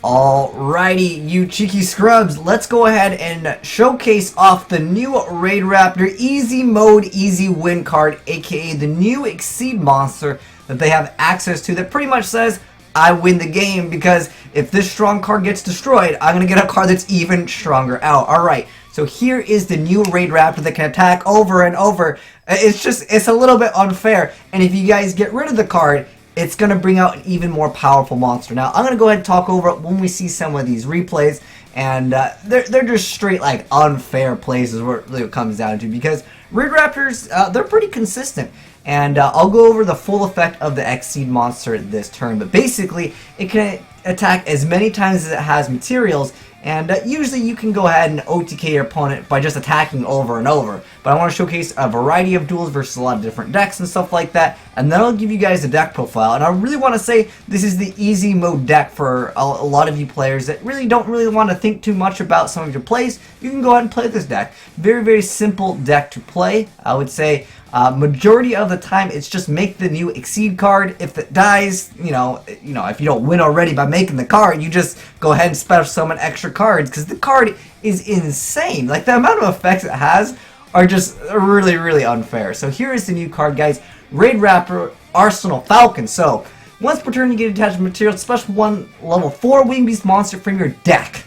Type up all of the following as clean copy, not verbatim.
Alrighty, you cheeky scrubs, let's go ahead and showcase off the new Raid Raptor Easy Mode Easy Win card, aka the new Exceed monster that they have access to that pretty much says, I win the game, because if this strong card gets destroyed, I'm going to get a card that's even stronger out. Alright, so here is the new Raid Raptor that can attack over and over. It's a little bit unfair, and if you guys get rid of the card, it's going to bring out an even more powerful monster. Now, I'm going to go ahead and talk over it when we see some of these replays, and they're just straight, like, unfair plays is what it comes down to, because Raid Raptors, they're pretty consistent, and I'll go over the full effect of the Exceed monster this turn, but basically, it can attack as many times as it has materials, and usually you can go ahead and OTK your opponent by just attacking over and over. But I want to showcase a variety of duels versus a lot of different decks and stuff like that. And then I'll give you guys a deck profile. And I really want to say this is the easy mode deck for a lot of you players that don't really want to think too much about some of your plays. You can go ahead and play this deck. Very, very simple deck to play. I would say majority of the time it's just make the new Exceed card. If it dies, you know, if you don't win already by making the card, you just go ahead and special summon extra cards, because the card is insane. Like, the amount of effects it has are just really, really unfair. So here is the new card, guys. Raid Raptor Arsenal Falcon. So once per turn you get attached material, special 1 level 4 wing beast monster from your deck.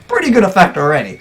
Pretty good effect already.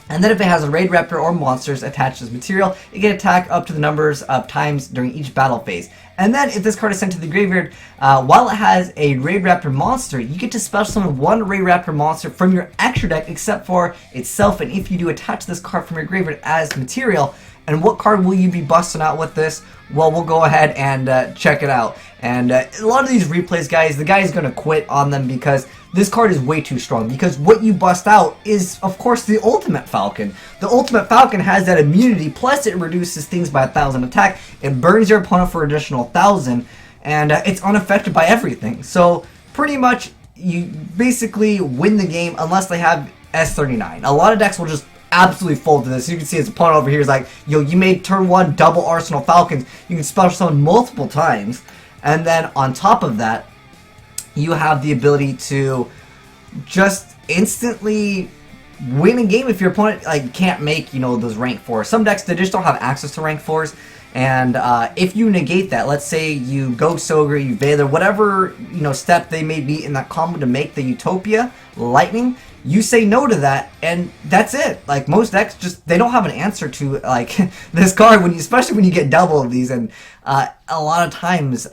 And then if it has a Raid Raptor or monsters attached as material, it can attack up to the numbers of times during each battle phase. And then if this card is sent to the graveyard, while it has a Raid Raptor monster, you get to special summon 1 Raid Raptor monster from your extra deck except for itself. And if you do, attach this card from your graveyard as material. And what card will you be busting out with this? Well, we'll go ahead and check it out. And a lot of these replays, guys, the guy is going to quit on them because this card is way too strong. Because what you bust out is, of course, the Ultimate Falcon. The Ultimate Falcon has that immunity, plus it reduces things by 1,000 attack. It burns your opponent for additional 1,000, and it's unaffected by everything. So, pretty much, you basically win the game unless they have S39. A lot of decks will just absolutely fold to this. You can see his opponent over here is like, yo, you made turn 1 double Arsenal Falcons. You can special summon multiple times. And then on top of that, you have the ability to just instantly win a game if your opponent can't make, those rank 4s. Some decks, they just don't have access to rank 4s. And if you negate that, let's say you go Soger, you Vader, whatever step they may be in that combo to make the Utopia Lightning, you say no to that, and that's it. Like, most decks they don't have an answer to this card especially when you get double of these. And a lot of times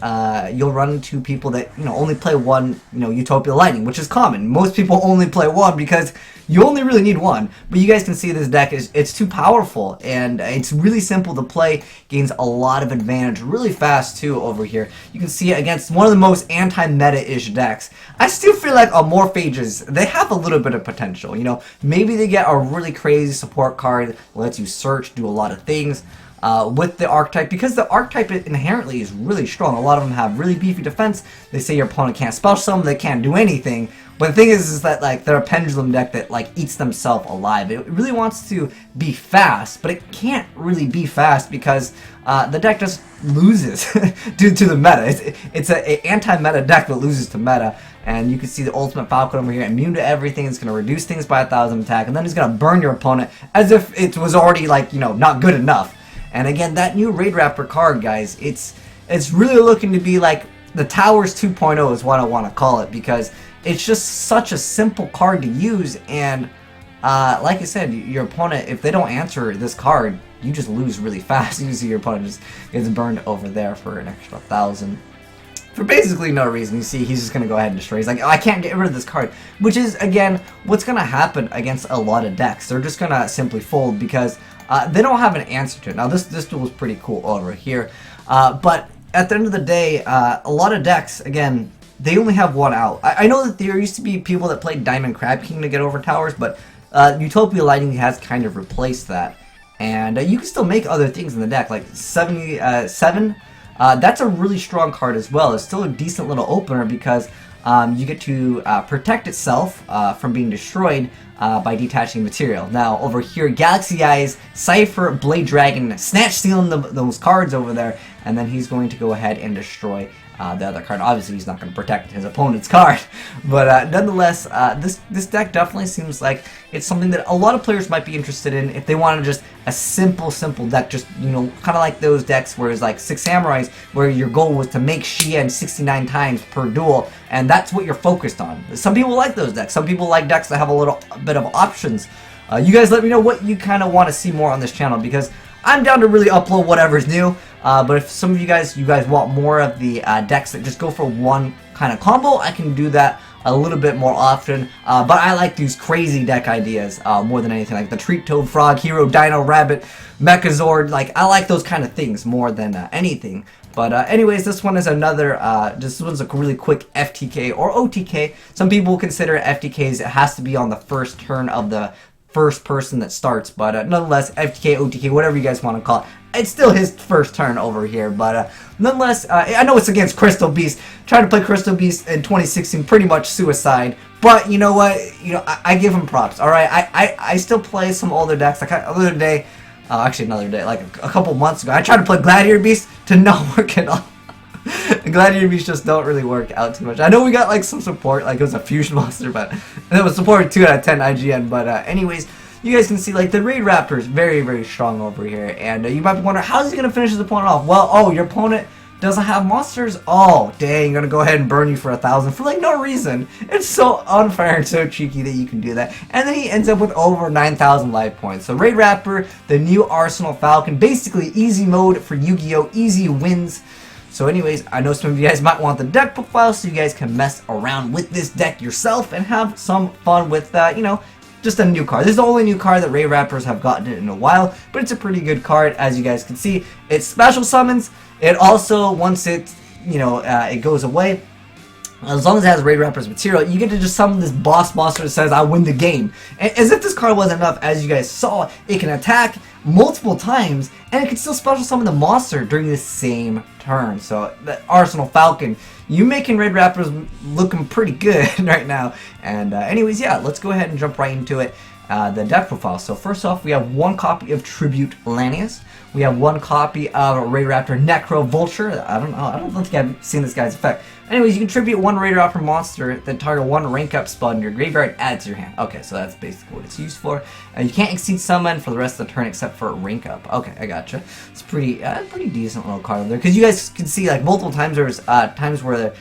you'll run into people that only play 1 Utopia Lightning, which is common. Most people only play 1 because you only really need 1. But you guys can see this deck it's too powerful, and it's really simple to play. Gains a lot of advantage really fast too over here. You can see it against one of the most anti-meta-ish decks. I still feel like Morphages, they have a little bit of potential. Maybe they get a really crazy support card that lets you search, do a lot of things with the archetype, because the archetype inherently is really strong. A lot of them have really beefy defense. They say your opponent can't special summon, they can't do anything. But the thing is that they're a pendulum deck that eats themselves alive. It really wants to be fast, but it can't really be fast because the deck just loses due to the meta. It's an anti-meta deck that loses to meta. And you can see the Ultimate Falcon over here, immune to everything. It's going to reduce things by 1,000 attack, and then it's going to burn your opponent as if it was already not good enough. And again, that new Raid Raptor card, guys, it's really looking to be like the Towers 2.0 is what I want to call it, because it's just such a simple card to use. And like I said, your opponent, if they don't answer this card, you just lose really fast. You see your opponent just gets burned over there for an extra 1,000. For basically no reason. You see, he's just going to go ahead and destroy. He's like, oh, I can't get rid of this card. Which is, again, what's going to happen against a lot of decks. They're just going to simply fold because they don't have an answer to it. Now, this duel is pretty cool over here. But at the end of the day, a lot of decks, again, they only have 1 out. I know that there used to be people that played Diamond Crab King to get over towers, but Utopia Lightning has kind of replaced that. And you can still make other things in the deck, like 77. That's a really strong card as well. It's still a decent little opener because you get to protect itself from being destroyed by detaching material. Now, over here, Galaxy Eyes, Cypher, Blade Dragon, snatch stealing those cards over there, and then he's going to go ahead and destroy the other card. Obviously, he's not going to protect his opponent's card, but nonetheless, this deck definitely seems like it's something that a lot of players might be interested in if they wanted just a simple deck, just, you know, kind of like those decks where it's like 6 Samurais, where your goal was to make Shien 69 times per duel, and that's what you're focused on. Some people like those decks. Some people like decks that have a little bit of options. You guys let me know what you kind of want to see more on this channel, because I'm down to really upload whatever's new. But if some of you guys want more of the decks that just go for one kind of combo, I can do that a little bit more often. But I like these crazy deck ideas more than anything, like the Treat Toad Frog, Hero, Dino, Rabbit, Mechazord. Like, I like those kind of things more than anything. But anyways, this one is another, this one's a really quick FTK or OTK. Some people consider FTKs, it has to be on the first turn of the first person that starts, but nonetheless, FTK, OTK, whatever you guys want to call it, it's still his first turn over here. But nonetheless, I know it's against Crystal Beast. Trying to play Crystal Beast in 2016, pretty much suicide. But you know what? You know, I give him props. All right, I still play some older decks. Like another day, like a couple months ago, I tried to play Gladiator Beast to not work at all. Gladiator Beasts just don't really work out too much. I know we got like some support, like it was a fusion monster, but it was supported 2 out of 10 IGN. But anyways, you guys can see like the Raid Raptor is very, very strong over here, and you might be wondering, how is he gonna finish his opponent off? Well, oh, your opponent doesn't have monsters? Oh, dang, I'm gonna go ahead and burn you for 1,000 for like no reason. It's so unfair and so cheeky that you can do that. And then he ends up with over 9,000 life points. So Raid Raptor, the new Arsenal Falcon, basically easy mode for Yu-Gi-Oh! Easy wins. So anyways, I know some of you guys might want the deck profile so you guys can mess around with this deck yourself and have some fun with, you know, just a new card. This is the only new card that Raid Raptors have gotten in a while, but it's a pretty good card, as you guys can see. It special summons. It also, once it, you know, it goes away, as long as it has Raid Raptor's material, you get to just summon this boss monster that says, I win the game. And as if this card wasn't enough, as you guys saw, it can attack multiple times, and it can still special summon the monster during the same turn. So, the Arsenal Falcon, you making Raid Raptors looking pretty good right now. And anyways, yeah, let's go ahead and jump right into it. The deck profile. So first off, we have 1 copy of Tribute Lanius. We have 1 copy of Raid Raptor Necro Vulture. I don't think I've seen this guy's effect. Anyways, you can tribute 1 Raid Raptor monster, then target 1 rank up spell in your graveyard, add to your hand. Okay, so that's basically what it's used for. You can't exceed summon for the rest of the turn except for rank up. Okay, I gotcha. It's pretty decent little card over there, because you guys can see like multiple times there was times where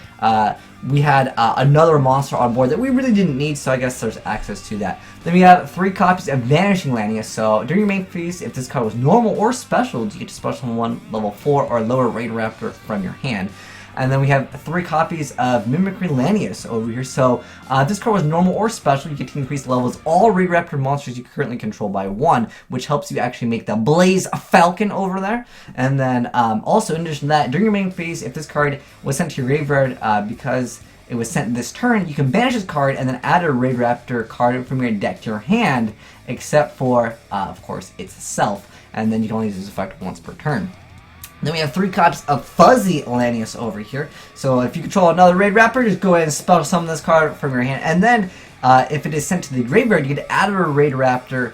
we had another monster on board that we really didn't need, so I guess there's access to that. Then we have 3 copies of Vanishing Lanius. So during your main phase, if this card was normal or special, you get to special 1 level 4 or lower Raid Raptor from your hand. And then we have 3 copies of Mimicry Lanius over here. So if this card was normal or special, you get to increase the levels of all Raid Raptor monsters you currently control by 1, which helps you actually make the Blaze Falcon over there. And then also, in addition to that, during your main phase, if this card was sent to your graveyard because it was sent this turn, you can banish this card and then add a Raid Raptor card from your deck to your hand, except for, of course, itself. And then you can only use this effect once per turn. Then we have 3 copies of Fuzzy Lanius over here. So if you control another Raid Raptor, just go ahead and special summon this card from your hand. And then if it is sent to the graveyard, you get to add a Raid Raptor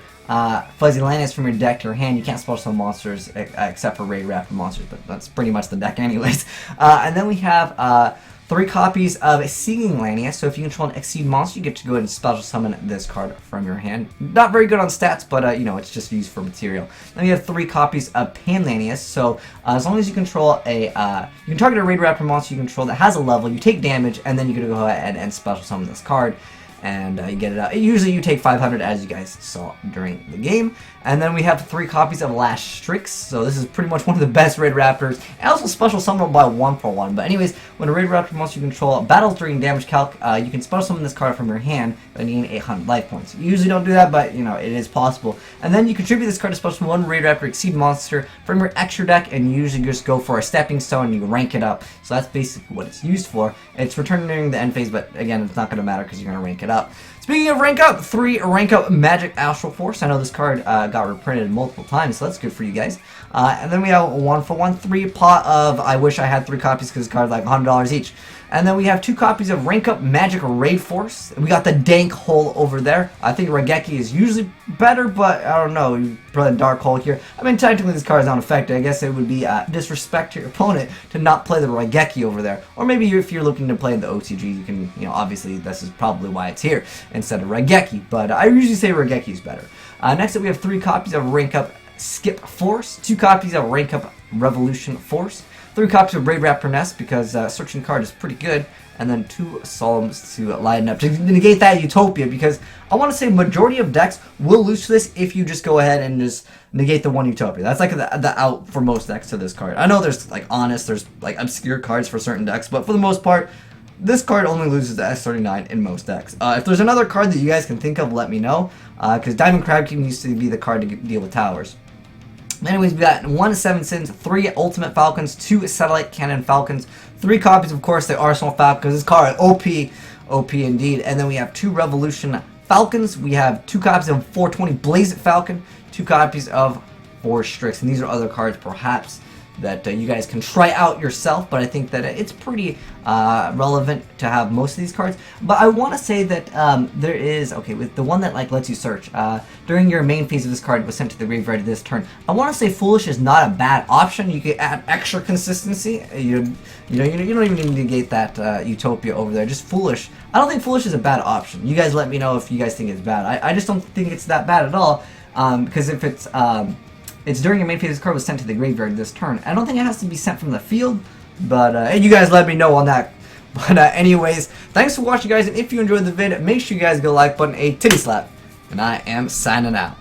Fuzzy Lanius from your deck to your hand. You can't special summon monsters except for Raid Raptor monsters, but that's pretty much the deck anyways. And then we have 3 copies of Singing Lanius. So if you control an Exceed monster, you get to go ahead and special summon this card from your hand. Not very good on stats, but you know, it's just used for material. Then we have 3 copies of Pan Lanius. So as long as you control a, you can target a Raid Raptor monster you control that has a level, you take damage, and then you get to go ahead and special summon this card. And you get it out. Usually you take 500, as you guys saw during the game. And then we have 3 copies of Lash Strix. So this is pretty much one of the best Raid Raptors. And also special summon by 1/1. But anyways, when a Raid Raptor monster you control battles during damage calc, you can special summon this card from your hand and gain 800 life points. You usually don't do that, but you know, it is possible. And then you contribute this card to special 1 Raid Raptor Exceed monster from your extra deck, and you usually just go for a stepping stone and you rank it up. So that's basically what it's used for. It's returned during the end phase, but again, it's not going to matter because you're going to rank it up. Speaking of rank up, 3 rank up Magic Astral Force. I know this card got reprinted multiple times, so that's good for you guys. And then we have 1/1, 3 pot of I wish I had 3 copies because this card is like $100 each. And then we have 2 copies of Rank Up Magic Raid Force. We got the Dank Hole over there. I think Raigeki is usually better, but I don't know. You put a Dark Hole here. I mean, technically this card is not affected. I guess it would be disrespect to your opponent to not play the Raigeki over there. Or maybe if you're looking to play the OTG, you can, obviously this is probably why it's here instead of Raigeki. But I usually say Raigeki is better. Next up, we have 3 copies of Rank Up Skip Force, 2 copies of Rank Up Revolution Force, 3 copies of Raid Raptor Nest because searching card is pretty good, and then 2 Solemns to lighten up to negate that Utopia, because I want to say majority of decks will lose to this if you just go ahead and just negate the 1 Utopia. That's like the out for most decks to this card. I know there's like honest, there's like obscure cards for certain decks, but for the most part, this card only loses to S39 in most decks. If there's another card that you guys can think of, let me know, because Diamond Crab King used to be the card to deal with towers. Anyways, we got 1 7 Sins, 3 Ultimate Falcons, 2 Satellite Cannon Falcons, 3 copies, of course, the Arsenal Falcons. This card, OP indeed. And then we have 2 Revolution Falcons. We have 2 copies of 420 Blaze Falcon, 2 copies of 4 Strix. And these are other cards, perhaps, that you guys can try out yourself, but I think that it's pretty relevant to have most of these cards. But I want to say that there is, okay, with the one that like lets you search, during your main phase of this card was sent to the graveyard this turn. I want to say Foolish is not a bad option. You could add extra consistency. You don't even need to negate that Utopia over there. Just Foolish. I don't think Foolish is a bad option. You guys let me know if you guys think it's bad. I just don't think it's that bad at all, because if it's during your main phase, this card was sent to the graveyard this turn. I don't think it has to be sent from the field, but you guys let me know on that. But anyways, thanks for watching, guys, and if you enjoyed the vid, make sure you guys go like button, a titty slap, and I am signing out.